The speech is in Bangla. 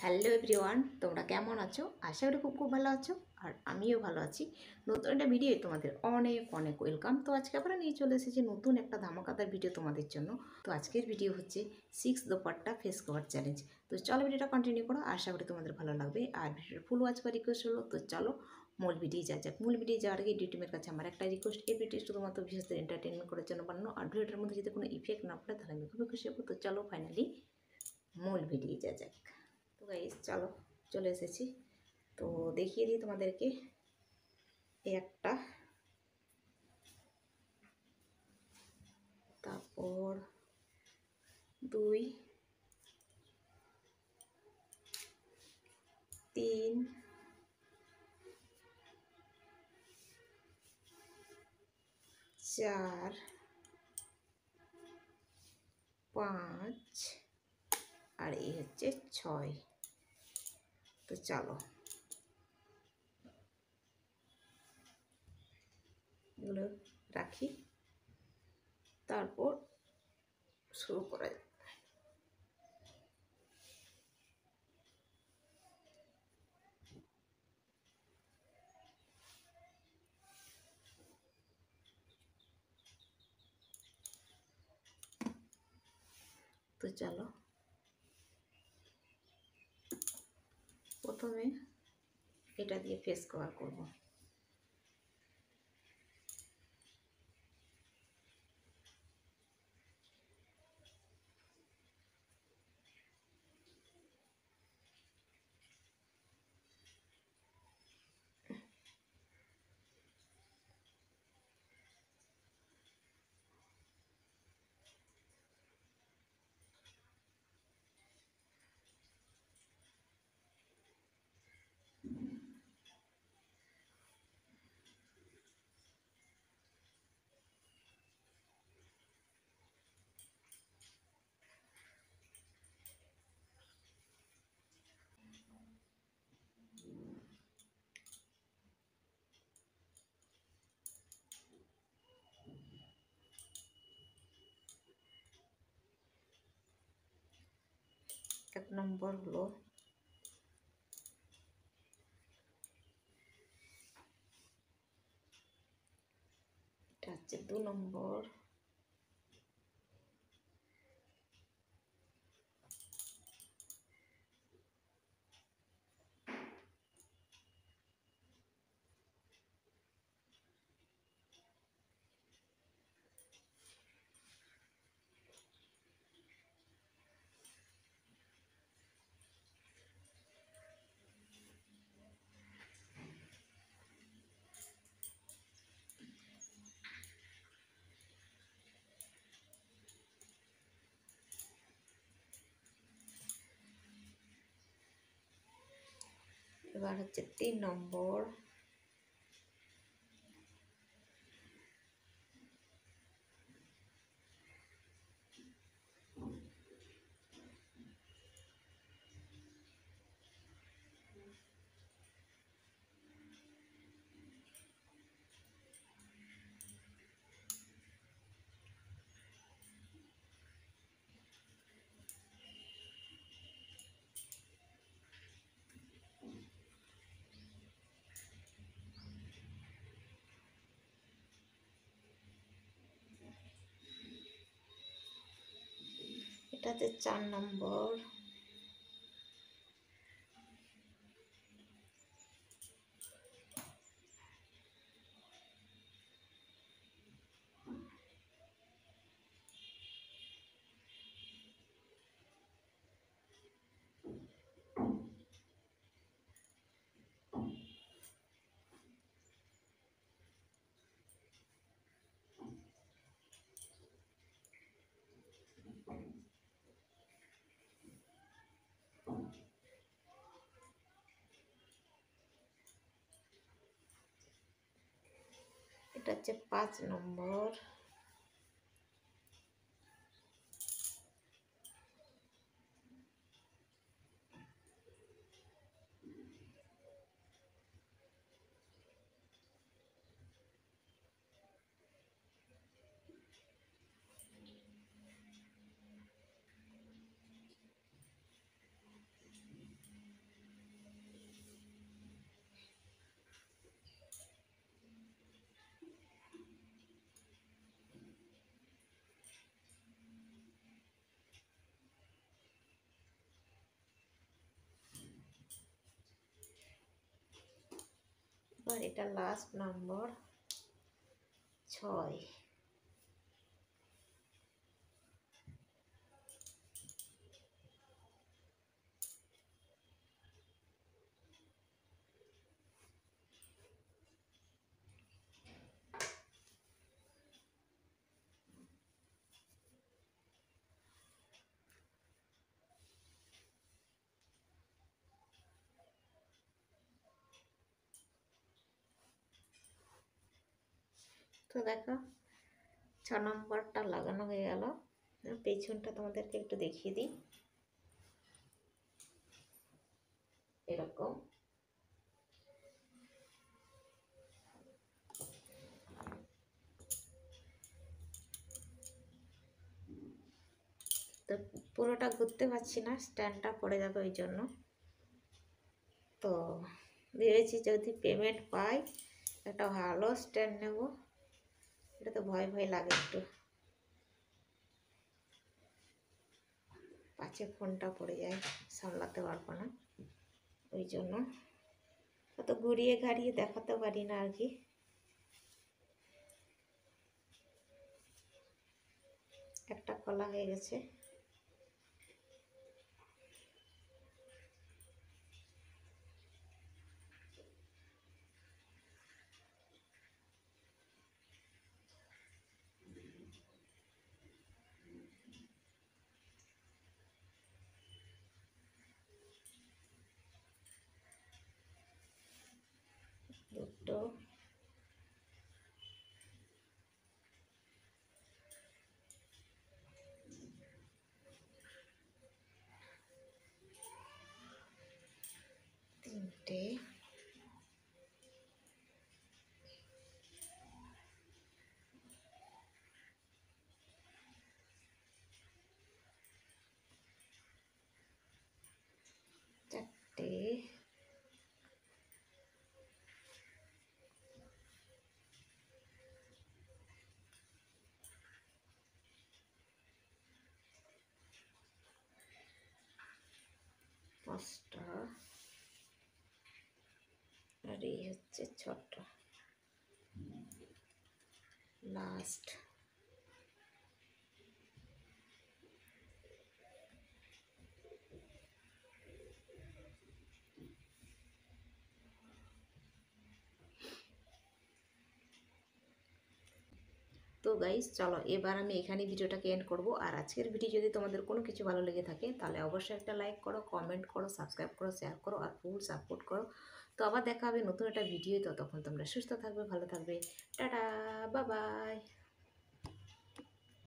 হ্যালো এভরিওয়ান, তোমরা কেমন আছো? আশা করি খুব খুব ভালো আছো। আর আমিও ভালো আছি। নতুন একটা ভিডিও তোমাদের অনেক অনেক ওয়েলকাম। তো আজকে আমরা নিয়ে চলে এসেছি নতুন একটা ধামাকাদার ভিডিও তোমাদের জন্য। তো আজকের ভিডিও হচ্ছে 6 দোপাট্টা ফেস কভার চ্যালেঞ্জ। তো চলো ভিডিওটা কন্টিনিউ করো, আশা করি তোমাদের ভালো লাগবে। আর ভিডিওর ফুল ওয়াচ বা রিকোয়েস্ট হলো, তো চলো মূল ভিডিও যা যাক। মূল ভিডিও যাওয়ার আগে ডিটিমের কাছে আমার একটা রিকোয়েস্ট, এই ভিডিও শুধুমাত্র বিশেষ এন্টারটেনমেন্ট করার জন্য বানানো। আর ভিডিওটার মধ্যে যদি কোনো ইফেক্ট না পড়ে তাহলে আমি খুবই খুশি হবো। তো চলো ফাইনালি মূল ভিডিও যা যাক। তো গাইস চলো চলে এসেছি। তো দেখিয়ে দিই তোমাদেরকে একটা, তারপর 2, 3, 4, 5 আর এই হচ্ছে 6। তো চলো এগুলো রাখি, তারপর শুরু করা যাক। তো চলো প্রথমে এটা দিয়ে ফেস কভার করবো। এক নম্বর হলো এটা, হচ্ছে 2 নম্বর, এবার হচ্ছে 3 নম্বর, এটা হচ্ছে 4 নম্বর, এটা হচ্ছে 5 নম্বর, আর এটা লাস্ট নম্বর 6। তো দেখো 6 নম্বরটা লাগানো হয়ে গেল। পেছনটা তোমাদেরকে একটু দেখিয়ে দিই, এরকম। তো পুরোটা ঘুরতে পারছি না, স্ট্যান্ডটা পড়ে যাবে ওই জন্য। তো ভেবেছি যদি পেমেন্ট পাই একটা ভালো স্ট্যান্ড নেব। এটা তো ভয় ভয় লাগে একটু, পাছে ফোনটা পড়ে যায়, সামলাতে পারবো না, ওই জন্য অত ঘুরিয়ে ঘাড়িয়ে দেখাতে পারি না আর কি। একটা খোলা হয়ে গেছে। দুটো, তিনটে, চারটে, পাঁচটা, আর এই হচ্ছে 6টা লাস্ট। তো গাইস চলো এবার আমি এখানে ভিডিওটাকে এন্ড করব। আর আজকের ভিডিও যদি তোমাদের কোনো কিছু ভালো লেগে থাকে তাহলে অবশ্যই একটা লাইক করো, কমেন্ট করো, সাবস্ক্রাইব করো, শেয়ার করো আর ফুল সাপোর্ট করো। তো আবার দেখা হবে নতুন একটা ভিডিও। ততক্ষণ তোমরা সুস্থ থাকবে, ভালো থাকবে। Tata, bye bye.